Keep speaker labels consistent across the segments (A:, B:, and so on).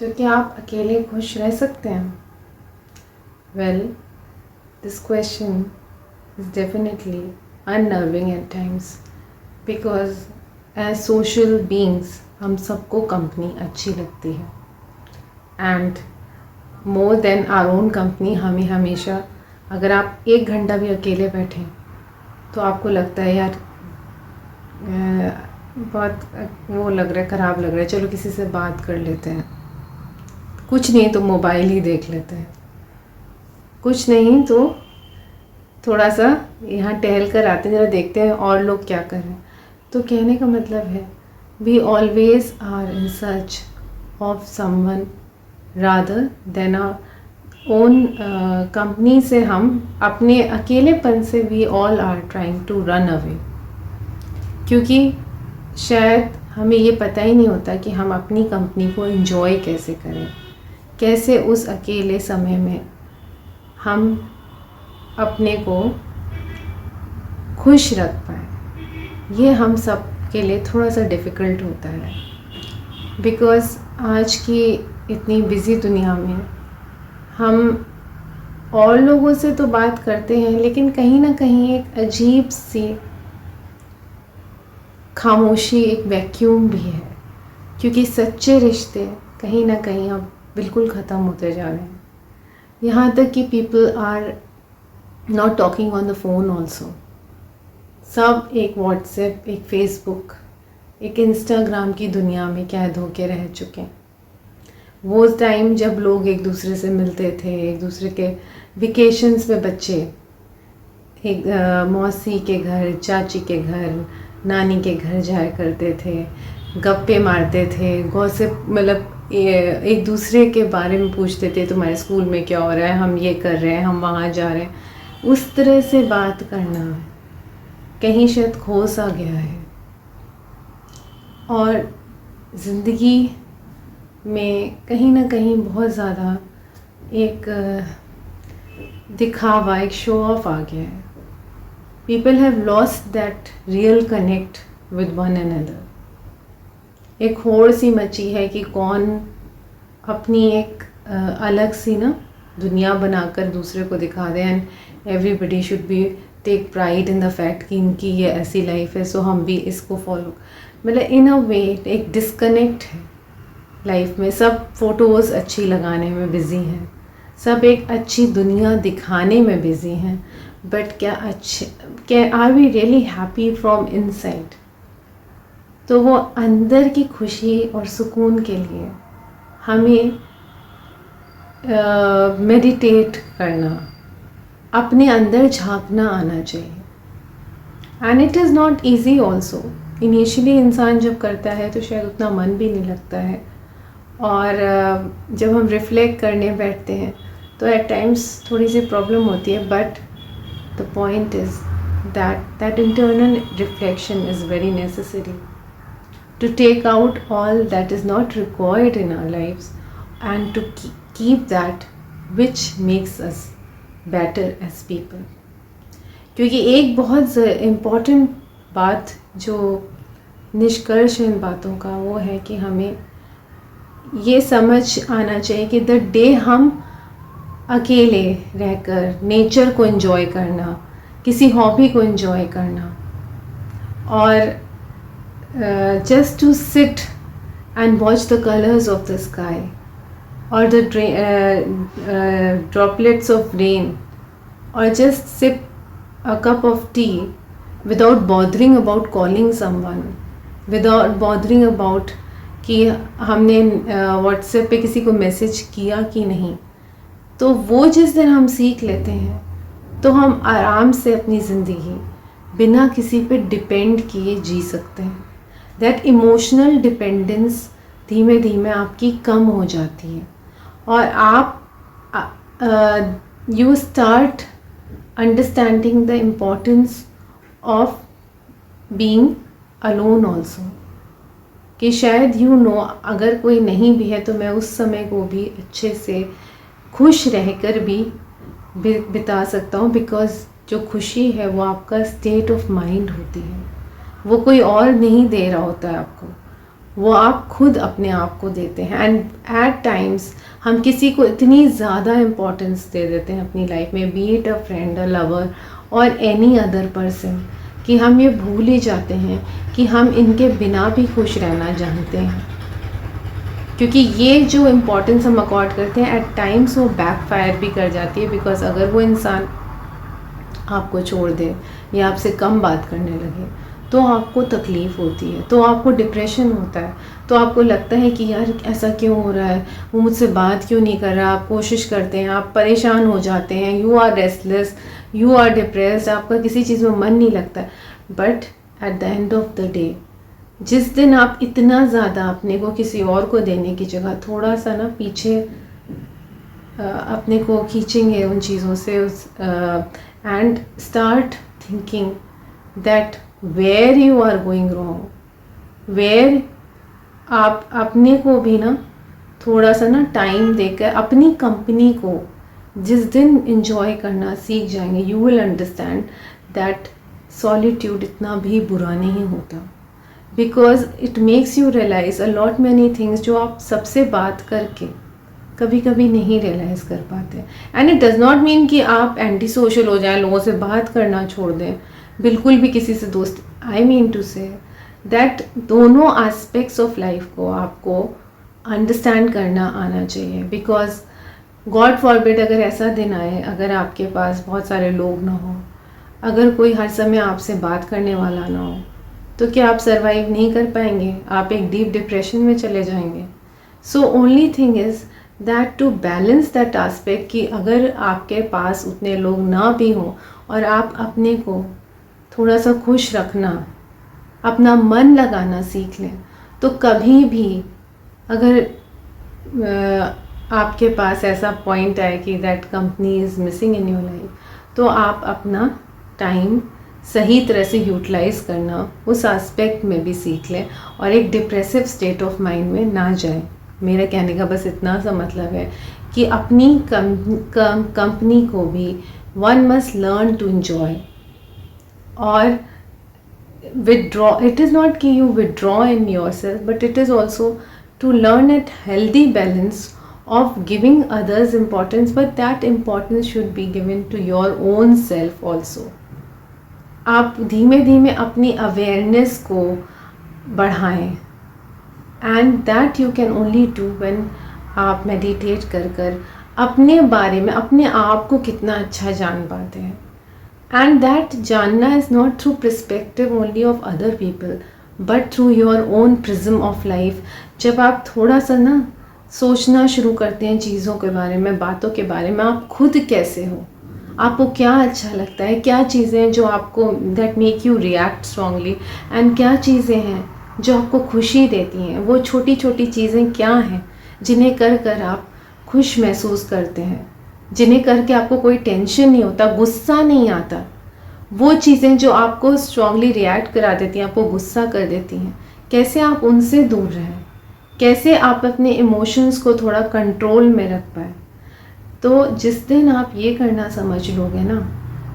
A: तो क्या आप अकेले खुश रह सकते हैं? Well, this question is definitely unnerving at times because as social beings हम सबको कंपनी अच्छी लगती है and more than our own company हमें हमेशा, अगर आप 1 घंटा भी अकेले बैठें तो आपको लगता है यार बहुत वो लग रहा है, ख़राब लग रहा है, चलो किसी से बात कर लेते हैं, कुछ नहीं तो मोबाइल ही देख लेते हैं, कुछ नहीं तो थोड़ा सा यहाँ टहल कर आते हैं, ज़रा देखते हैं और लोग क्या कर रहे हैं। तो कहने का मतलब है we always are in search of someone rather than our own company से हम अपने अकेलेपन से we all are trying to run away, क्योंकि शायद हमें ये पता ही नहीं होता कि हम अपनी कंपनी को एंजॉय कैसे करें, कैसे उस अकेले समय में हम अपने को खुश रख पाए। ये हम सब के लिए थोड़ा सा डिफ़िकल्ट होता है बिकॉज़ आज की इतनी बिज़ी दुनिया में हम और लोगों से तो बात करते हैं, लेकिन कहीं ना कहीं एक अजीब सी खामोशी, एक वैक्यूम भी है, क्योंकि सच्चे रिश्ते कहीं ना कहीं अब बिल्कुल ख़त्म होते जा रहे हैं। यहाँ तक कि people are not talking on the phone also. सब एक व्हाट्सएप, एक फ़ेसबुक, एक इंस्टाग्राम की दुनिया में कैद होके रह चुके हैं। वो टाइम जब लोग एक दूसरे से मिलते थे, एक दूसरे के वेकेशंस में बच्चे एक मौसी के घर, चाची के घर, नानी के घर जाया करते थे, गप्पे मारते थे, गॉसिप, मतलब एक दूसरे के बारे में पूछते थे, तुम्हारे स्कूल में क्या हो रहा है, हम ये कर रहे हैं, हम वहाँ जा रहे हैं। उस तरह से बात करना कहीं शायद खो सा गया है और ज़िंदगी में कहीं ना कहीं बहुत ज़्यादा एक दिखावा, एक शो ऑफ आ गया है। People have lost that real connect with one another. एक होड़ सी मची है कि कौन अपनी एक अलग सी ना दुनिया बनाकर दूसरे को दिखा दे and everybody should be take pride in the fact कि इनकी ये ऐसी लाइफ है, सो हम भी इसको फॉलो, मतलब इन अ वे एक डिस्कनेक्ट है लाइफ में। सब फ़ोटोज़ अच्छी लगाने में बिज़ी हैं, सब एक अच्छी दुनिया दिखाने में बिज़ी हैं, बट क्या are we really happy from inside? तो वो अंदर की खुशी और सुकून के लिए हमें मेडिटेट करना, अपने अंदर झांकना आना चाहिए। And it is not easy also. Initially इंसान जब करता है तो शायद उतना मन भी नहीं लगता है, और जब हम रिफ्लेक्ट करने बैठते हैं तो एट टाइम्स थोड़ी सी प्रॉब्लम होती है, but the point is that internal reflection is very necessary to take out all that is not required in our lives and to keep that which makes us better as people. क्योंकि एक बहुत important बात जो निष्कर्ष इन बातों का वो है कि हमें ये समझ आना चाहिए कि द डे हम अकेले रहकर नेचर को एंजॉय करना, किसी हॉबी को एंजॉय करना, और just to sit and watch the colors of the sky or the droplets of rain, or just sip a cup of tea without bothering about calling someone, without bothering about कि हमने WhatsApp पे किसी को message किया कि नहीं। तो वो जिस दिन हम सीख लेते हैं तो हम आराम से अपनी ज़िंदगी बिना किसी पे डिपेंड किए जी सकते हैं। दैट इमोशनल डिपेंडेंस धीमे धीमे आपकी कम हो जाती है और आप you start understanding the importance of being alone also, कि शायद यू नो अगर कोई नहीं भी है तो मैं उस समय को भी अच्छे से खुश रहकर भी बिता सकता हूँ, बिकॉज़ जो खुशी है वो आपका स्टेट ऑफ माइंड होती है, वो कोई और नहीं दे रहा होता है आपको, वो आप खुद अपने आप को देते हैं। एंड एट टाइम्स हम किसी को इतनी ज़्यादा इम्पोर्टेंस दे देते हैं अपनी लाइफ में, B it a friend, a lover और एनी अदर पर्सन, कि हम ये भूल ही जाते हैं कि हम इनके बिना भी खुश रहना जानते हैं। क्योंकि ये जो इम्पोर्टेंस हम अकॉर्ड करते हैं एट टाइम्स वो बैकफायर भी कर जाती है। बिकॉज अगर वो इंसान आपको छोड़ दे या आपसे कम बात करने लगे तो आपको तकलीफ़ होती है, तो आपको डिप्रेशन होता है, तो आपको लगता है कि यार ऐसा क्यों हो रहा है, वो मुझसे बात क्यों नहीं कर रहा। आप कोशिश करते हैं, आप परेशान हो जाते हैं, you are restless, you are depressed, आपका किसी चीज़ में मन नहीं लगता। But at the end of the day, जिस दिन आप इतना ज़्यादा अपने को किसी और को देने की जगह थोड़ा सा ना पीछे अपने को खींचेंगे उन चीज़ों से, उस and start thinking that where you are going wrong, where आप अपने को भी ना थोड़ा सा ना टाइम देकर अपनी कंपनी को जिस दिन इंजॉय करना सीख जाएंगे, you will understand that solitude इतना भी बुरा नहीं होता। Because it makes you realise a lot many things जो आप सबसे बात करके कभी कभी नहीं रियलाइज़ कर पाते। And it does not mean कि आप एंटी सोशल हो जाएं, लोगों से बात करना छोड़ दें, बिल्कुल भी किसी से दोस्त। I mean to say that दोनों एस्पेक्ट्स ऑफ लाइफ को आपको अंडरस्टैंड करना आना चाहिए। बिकॉज गॉड फॉरबिड अगर ऐसा दिन आए, अगर आपके पास बहुत सारे लोग ना हो, अगर कोई हर समय आपसे बात करने वाला ना हो, तो क्या आप सर्वाइव नहीं कर पाएंगे? आप एक डीप डिप्रेशन में चले जाएंगे। So only thing is that to balance that aspect कि अगर आपके पास उतने लोग ना भी हों और आप अपने को थोड़ा सा खुश रखना, अपना मन लगाना सीख लें, तो कभी भी अगर आपके पास ऐसा पॉइंट आए कि that company is missing in your life, तो आप अपना टाइम सही तरह से यूटिलाइज़ करना उस एस्पेक्ट में भी सीख लें और एक डिप्रेसिव स्टेट ऑफ माइंड में ना जाएं। मेरा कहने का बस इतना सा मतलब है कि अपनी कंपनी को भी one must learn to enjoy और withdraw. It is not कि you withdraw in yourself, but it is also to learn at healthy balance of giving others importance, but that importance should be given to your own self also. आप धीमे धीमे अपनी awareness को बढ़ाएं, and that you can only do when आप meditate कर कर अपने बारे में, अपने आप को कितना अच्छा जान पाते हैं। And that जानना is not through perspective only of other people, but through your own prism of life. जब आप थोड़ा सा ना सोचना शुरू करते हैं चीज़ों के बारे में, बातों के बारे में, आप खुद कैसे हो, आपको क्या अच्छा लगता है, क्या चीज़ें हैं जो आपको that make you react strongly, and क्या चीज़ें हैं जो आपको खुशी देती हैं, वो छोटी छोटी चीज़ें क्या हैं जिन्हें कर कर आप खुश महसूस करते हैं, जिन्हें करके आपको कोई टेंशन नहीं होता, गुस्सा नहीं आता। वो चीज़ें जो आपको स्ट्रांगली रिएक्ट करा देती हैं, आपको गुस्सा कर देती हैं, कैसे आप उनसे दूर रहें, कैसे आप अपने इमोशंस को थोड़ा कंट्रोल में रख पाए। तो जिस दिन आप ये करना समझ लोगे ना,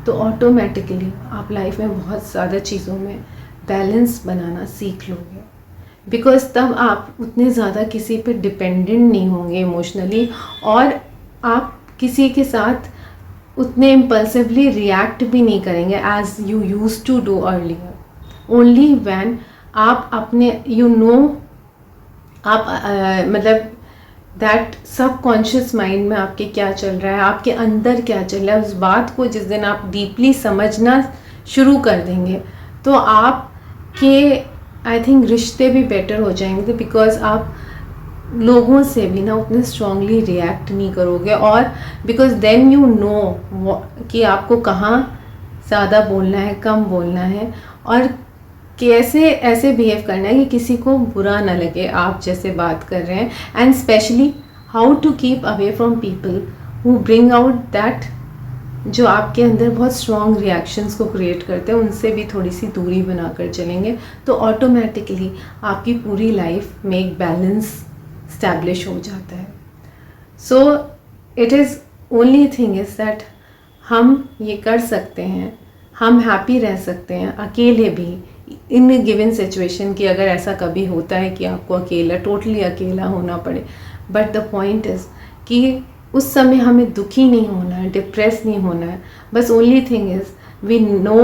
A: तो ऑटोमेटिकली आप लाइफ में बहुत ज़्यादा चीज़ों में बैलेंस बनाना सीख लोगे। बिकॉज तब आप उतने ज़्यादा किसी पे डिपेंडेंट नहीं होंगे इमोशनली, और आप किसी के साथ उतने इम्पल्सिवली रिएक्ट भी नहीं करेंगे as you use to do earlier. Only when आप अपने आप मतलब दैट सबकॉन्शियस माइंड में आपके क्या चल रहा है, आपके अंदर क्या चल रहा है, उस बात को जिस दिन आप डीपली समझना शुरू कर देंगे, तो आपके आई थिंक रिश्ते भी बेटर हो जाएंगे। बिकॉज आप लोगों से भी ना उतने स्ट्रांगली रिएक्ट नहीं करोगे, और बिकॉज देन यू नो कि आपको कहाँ ज़्यादा बोलना है, कम बोलना है, और कैसे ऐसे बिहेव करना है कि किसी को बुरा ना लगे आप जैसे बात कर रहे हैं। And specially how to keep away from people who bring out that, जो आपके अंदर बहुत स्ट्रॉन्ग रिएक्शंस को क्रिएट करते हैं, उनसे भी थोड़ी सी दूरी बनाकर चलेंगे, तो ऑटोमेटिकली आपकी पूरी लाइफ में एक बैलेंस स्टैब्लिश हो जाता है। So it is only thing is that हम ये कर सकते हैं, हम हैप्पी रह सकते हैं अकेले भी इन गिवन सिचुएशन कि अगर ऐसा कभी होता है कि आपको अकेला टोटली अकेला होना पड़े, बट द पॉइंट इज़ कि उस समय हमें दुखी नहीं होना है, डिप्रेस नहीं होना है। बस only thing is we know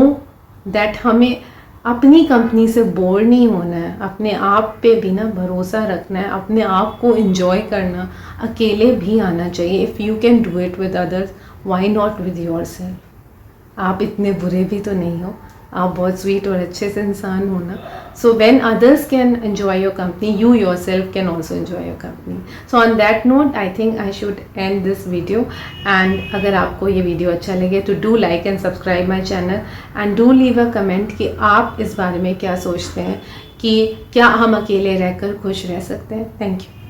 A: that हमें अपनी कंपनी से बोर नहीं होना है, अपने आप पे भी ना भरोसा रखना है, अपने आप को एंजॉय करना अकेले भी आना चाहिए। If you can do it with others, why not with your self. आप इतने बुरे भी तो नहीं हो, आप बहुत स्वीट और अच्छे से इंसान हो ना। So when others can enjoy your company, you your self can also enjoy your company. So on that note I think I should and this video. And अगर आपको ये वीडियो अच्छा लगे तो do like and subscribe my channel and do leave a comment कि आप इस बारे में क्या सोचते हैं कि क्या हम अकेले रहकर खुश रह सकते हैं। Thank you.